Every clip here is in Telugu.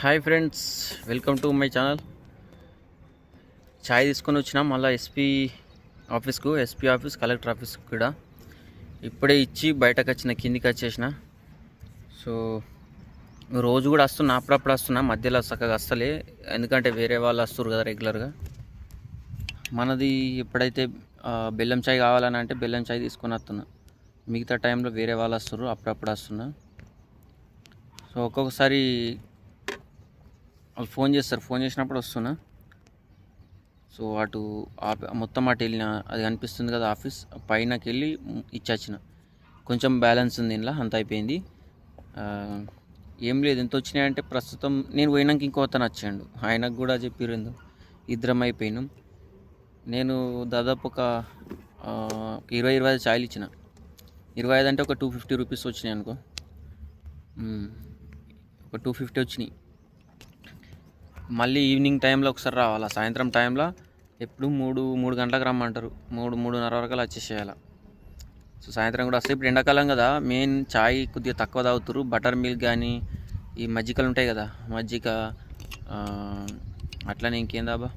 Hi friends, welcome to my channel. ఛాయ్ తీసుకొని వచ్చిన మళ్ళీ ఎస్పీ ఆఫీస్ కలెక్టర్ ఆఫీస్ కూడా ఇప్పుడే ఇచ్చి బయటకు వచ్చిన, కిందికి వచ్చేసిన. సో రోజు కూడా వస్తున్నా, అప్పుడప్పుడు వస్తున్నా, మధ్యలో చక్కగా వస్తలే, ఎందుకంటే వేరే వాళ్ళు వస్తారు కదా రెగ్యులర్గా. మనది ఎప్పుడైతే బెల్లం ఛాయ్ కావాలని అంటే బెల్లం ఛాయ్ తీసుకొని వస్తున్నా. మిగతా టైంలో వేరే వాళ్ళు వస్తారు, అప్పుడప్పుడు వస్తున్నా. సో ఒక్కొక్కసారి వాళ్ళు ఫోన్ చేసినప్పుడు వస్తున్నా. సో అటు మొత్తం అటు వెళ్ళిన, అది కనిపిస్తుంది కదా ఆఫీస్, పైనకి వెళ్ళి ఇచ్చొచ్చిన. కొంచెం బ్యాలెన్స్ ఉంది ఇంట్లో, అంత అయిపోయింది. ఏం లేదు, ఎంత వచ్చినాయంటే ప్రస్తుతం నేను పోయినాక ఇంకో అతను వచ్చాడు, ఆయనకు కూడా చెప్పిర్రు, ఇద్దరం అయిపోయినాం. నేను దాదాపు ఒక 20-25 ఛాయలు ఇచ్చిన. 25 అంటే ఒక 250 రూపీస్ వచ్చినాయి అనుకో, ఒక 250 వచ్చినాయి. మళ్ళీ ఈవినింగ్ టైంలో ఒకసారి రావాలా, సాయంత్రం టైంలో ఎప్పుడు 3 గంటలకు రమ్మంటారు, 3-3:30 వరకు అలా వచ్చేసేయాలి. సో సాయంత్రం కూడా వస్తే, ఇప్పుడు ఎండాకాలం కదా, మెయిన్ ఛాయ్ కొద్దిగా తక్కువ తాగుతారు. బటర్ మిల్క్ కానీ ఈ మజ్జిగలు ఉంటాయి కదా, మజ్జిగ అట్లనే ఇంకేం దాబా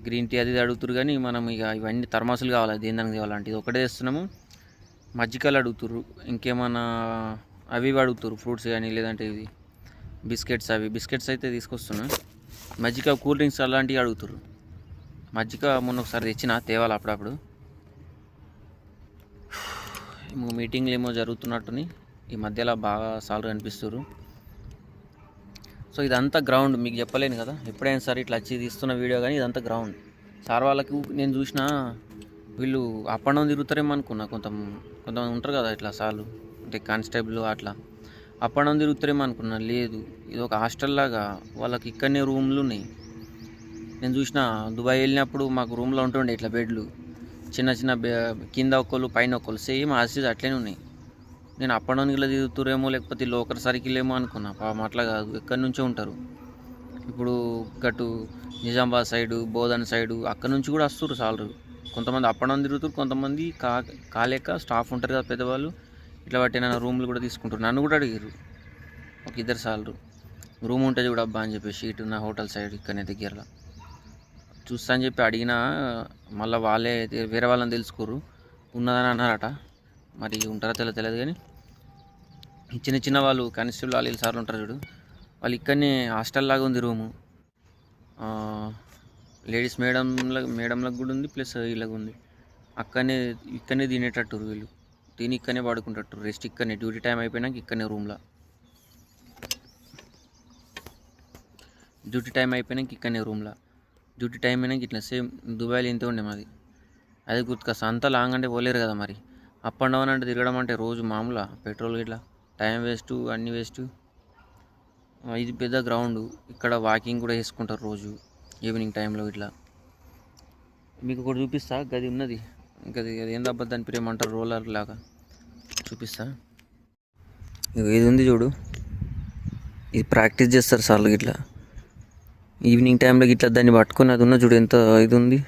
గ్రీన్ టీ అది అడుగుతారు. కానీ మనం ఇక ఇవన్నీ థర్మాసులు కావాలి, దేని కావాలంటే ఇది ఒకటే తెస్తున్నాము. మజ్జిగలు అడుగుతారు, ఇంకేమన్నా అవి అడుగుతారు, ఫ్రూట్స్ కానీ, లేదంటే ఇవి బిస్కెట్స్ అయితే తీసుకొస్తున్నా. మజ్జిగ, కూల్ డ్రింక్స్ అలాంటివి అడుగుతారు. మజ్జిగ మొన్న ఒకసారి తెచ్చిన, తేవాలి అప్పుడప్పుడు. మీటింగ్లు ఏమో జరుగుతున్నట్టుని ఈ మధ్యలో బాగా సార్లు కనిపిస్తారు. సో ఇదంతా గ్రౌండ్, మీకు చెప్పలేను కదా, ఎప్పుడైనా సరే ఇట్లా వచ్చి తీస్తున్న వీడియో, కానీ ఇదంతా గ్రౌండ్. సార్ వాళ్ళకి నేను చూసిన, వీళ్ళు అప్ అండ్ డౌన్ తిరుగుతారేమో అనుకున్నా. కొంతమంది ఉంటారు కదా ఇట్లా సార్లు, అంటే కానిస్టేబుల్ అట్లా అప్ అండ్ డౌన్ తిరుగుతారేమో అనుకున్నా. లేదు, ఇది ఒక హాస్టల్ లాగా, వాళ్ళకి ఇక్కడనే రూమ్లు ఉన్నాయి. నేను చూసిన, దుబాయ్ వెళ్ళినప్పుడు మాకు రూమ్లో ఉంటుండే ఇట్లా బెడ్లు, చిన్న కింద ఒకళ్ళు పైన ఒకళ్ళు, సేమ్ ఆసిస్ అట్లనే ఉన్నాయి. నేను అప్ అండ్ డౌన్ ఇలా తిరుగుతారేమో, లేకపోతే లోకల్ సర్కిల్ ఏమో అనుకున్నా. పాపం అట్లా కాదు, ఎక్కడి నుంచో ఉంటారు. ఇప్పుడు గటు నిజామాబాద్ సైడు, బోధన్ సైడు, అక్కడ నుంచి కూడా వస్తారు సాలరు. కొంతమంది అప్ అండ్ డౌన్ తిరుగుతారు, కొంతమంది కాలేక స్టాఫ్ ఉంటారు కదా పెద్దవాళ్ళు, ఇట్లా బట్టి నన్ను రూమ్లు కూడా తీసుకుంటారు. నన్ను కూడా అడిగారు ఒక 2 సార్లు, రూమ్ ఉంటుంది కూడా అబ్బా అని చెప్పేసి, ఇటు నా హోటల్ సైడ్ ఇక్కడనే దగ్గరలో చూస్తా అని చెప్పి అడిగినా. మళ్ళీ వాళ్ళే వేరే వాళ్ళని తెలుసుకోరు, ఉన్నదని అన్నారట. మరి ఉంటారో తెలియదు. కానీ చిన్న వాళ్ళు కానిస్టేబుల్ వాళ్ళు సార్లు ఉంటారు చూడు, వాళ్ళు ఇక్కడనే హాస్టల్ లాగా ఉంది రూము. లేడీస్ మేడంలకు కూడా ఉంది, ప్లస్ వీళ్ళకి ఉంది. ఇక్కడనే తినేటట్టు వీళ్ళు, తిని ఇక్కడనే పడుకుంటట్టు, రెస్ట్ ఇక్కడనే, డ్యూటీ టైం అయిపోయినాక ఇక్కడనే రూమ్లో, డ్యూటీ టైం అయినాక ఇట్లా సేమ్ దుబాయ్లో ఇంతే ఉండే మాది. అది గుర్తుకొస్తా, అంతా లాంగ్ అంటే పోలేరు కదా మరి. అప్ అండ్ డౌన్ అంటే తిరగడం అంటే రోజు మామూలు, పెట్రోల్ ఇట్లా టైం వేస్ట్, అన్నీ వేస్ట్. ఇది పెద్ద గ్రౌండ్, ఇక్కడ వాకింగ్ కూడా వేసుకుంటారు రోజు ఈవినింగ్ టైంలో. ఇట్లా మీకు ఒకటి చూపిస్తా, గది ఉన్నది, గది ఏం దబ్బా దాని పేరు ఏమంటారు, రోలర్ లాగా చూపిస్తా. ఇది ఉంది చూడు, ఇది ప్రాక్టీస్ చేస్తారు సార్లు ఇట్లా ఈవినింగ్ టైంలో. ఇట్లా దాన్ని పట్టుకొని, అది ఉన్న చూడు ఎంత ఇది ఉంది,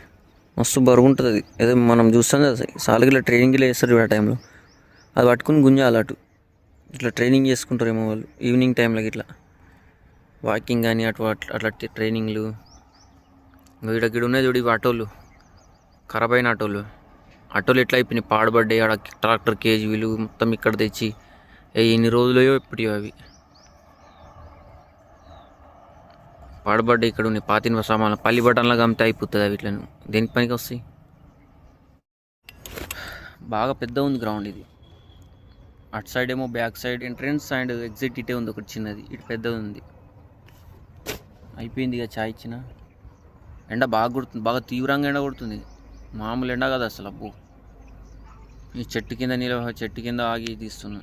మస్తు బరువు ఉంటుంది అది. ఏదో మనం చూస్తాం కదా సార్లు, ఇట్లా ట్రైనింగ్ ఇలా వేస్తారు చూడు ఆ టైంలో, అది పట్టుకుని గుంజాలి అటు. ఇట్లా ట్రైనింగ్ చేసుకుంటారేమో వాళ్ళు ఈవినింగ్ టైంలో, ఇట్లా వాకింగ్ కానీ అట్లా ట్రైనింగ్లు. గిడ ఉన్నాయి చూడు, ఇవి ఆటోలు, ఖరాబ్ అయిన ఆటోలు ఎట్లా అయిపోయినాయి, పాడుబడ్డాయి. ఆడ ట్రాక్టర్ కేజీలు మొత్తం ఇక్కడ తెచ్చి ఎన్ని రోజులయో ఇప్పటియో అవి పాడుబడ్డాయి. ఇక్కడ ఉన్నాయి పాతిన సామాన్లు, పల్లి బటన్లాగా అమ్మితే అయిపోతుంది అవి. ఇట్లను దేనికి పనికి వస్తాయి. బాగా పెద్ద ఉంది గ్రౌండ్ ఇది. అటు సైడ్ ఏమో back side entrance and exit ఇటే ఉంది ఒకటి చిన్నది, ఇటు పెద్దది ఉంది. అయిపోయింది ఇక ఛాయ్ ఇచ్చిన. ఎండ బాగా తీవ్రంగా ఎండ కొడుతుంది, మామూలు ఎండ కదా అసలు. అబ్బో, ఈ చెట్టు కింద ఆగి తీస్తున్నా.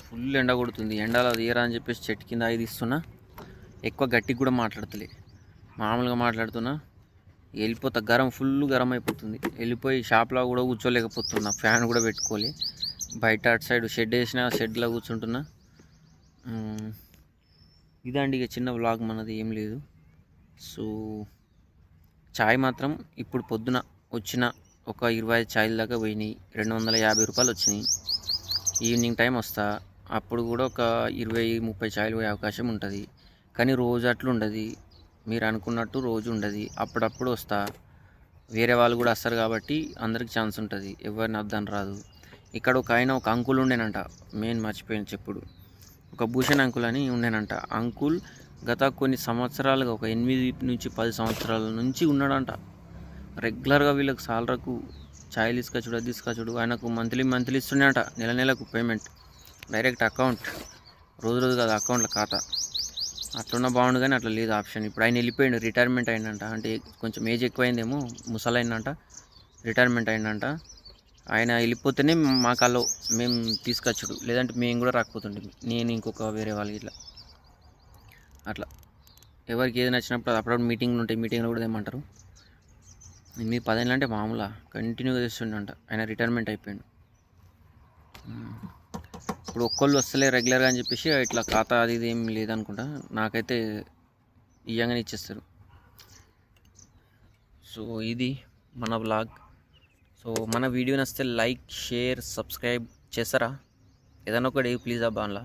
ఫుల్ ఎండ కొడుతుంది, ఎండలో తీయరా అని చెప్పేసి చెట్టు కింద ఆగి తీస్తున్నా. ఎక్కువ గట్టిగా కూడా మాట్లాడతలే, మామూలుగా మాట్లాడుతున్నా. ఫుల్ గరం అయిపోతుంది. వెళ్ళిపోయి షాప్లో కూడా కూర్చోలేకపోతున్నా, ఫ్యాన్ కూడా పెట్టుకోలే. బయట అటు సైడ్ షెడ్ వేసిన, షెడ్లో కూర్చుంటున్నా. ఇదండి ఇక చిన్న వ్లాగ్ మనది, ఏం లేదు. సో ఛాయ్ మాత్రం ఇప్పుడు పొద్దున వచ్చిన ఒక 25 ఛాయల దాకా పోయినాయి, 250 రూపాయలు వచ్చినాయి. ఈవినింగ్ టైం వస్తా, అప్పుడు కూడా ఒక 20-30 ఛాయలు పోయే అవకాశం ఉంటుంది. కానీ రోజు అట్లా ఉండదు, మీరు అనుకున్నట్టు రోజు ఉండదు. అప్పుడప్పుడు వస్తా, వేరే వాళ్ళు కూడా వస్తారు కాబట్టి అందరికి ఛాన్స్ ఉంటుంది, ఎవరిని వద్దని రాదు. ఇక్కడ ఒక అంకుల్ ఉండేనంట, మెయిన్ మర్చిపోయిన చెప్పుడు. ఒక భూషణ్ అంకుల్ అని ఉండేనంట. అంకుల్ గత కొన్ని సంవత్సరాలుగా ఒక 8-10 సంవత్సరాల నుంచి ఉన్నాడంట. రెగ్యులర్గా వీళ్ళకి సాలరకు ఛాయలు తీసుకొచ్చుడు, అది తీసుకొచ్చుడు. ఆయనకు మంత్లీ ఇస్తుండేంట, నెలకు పేమెంట్ డైరెక్ట్ అకౌంట్, రోజు కాదు అకౌంట్లో ఖాతా. అట్లున్న బాగుండు కానీ అట్లా లేదు ఆప్షన్. ఇప్పుడు ఆయన వెళ్ళిపోయాడు, రిటైర్మెంట్ అయిందంట. అంటే కొంచెం ఏజ్ ఎక్కువైందేమో, ముసలైందంట, రిటైర్మెంట్ అయిందంట. ఆయన వెళ్ళిపోతేనే మా కాల్లో మేము తీసుకొచ్చుడు, లేదంటే మేము కూడా రాకపోతుండే, నేను ఇంకొక వేరే వాళ్ళకి ఇట్లా అట్లా. ఎవరికి ఏది నచ్చినప్పుడు అప్పుడప్పుడు మీటింగ్లు ఉంటాయి, మీటింగ్లో కూడా ఏమంటారు, మీ 10 ఏళ్ళు అంటే మామూలుగా కంటిన్యూగా చేస్తుండంట. ఆయన రిటైర్మెంట్ అయిపోయాడు. ఇప్పుడు ఒక్కళ్ళు వస్తలే రెగ్యులర్గా అని చెప్పేసి ఇట్లా ఖాతా అది ఇది ఏం లేదనుకుంటా, నాకైతే ఇయ్యంగానే ఇచ్చేస్తారు. సో ఇది మన వ్లాగ్. సో మన వీడియో నచ్చితే లైక్, షేర్, సబ్స్క్రైబ్ చేస్తారా? ఏదైనా ఒకటి ప్లీజ్ అబ్బా, అందులో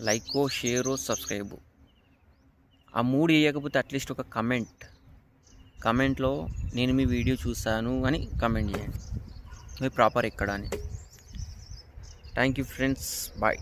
లైకో, షేరో, సబ్స్క్రైబ్ ఆ 3 వేయకపోతే అట్లీస్ట్ ఒక కమెంట్లో నేను మీ వీడియో చూశాను అని కమెంట్ చేయండి, మీ ప్రాపర్ ఎక్కడ అని. Thank you friends, bye.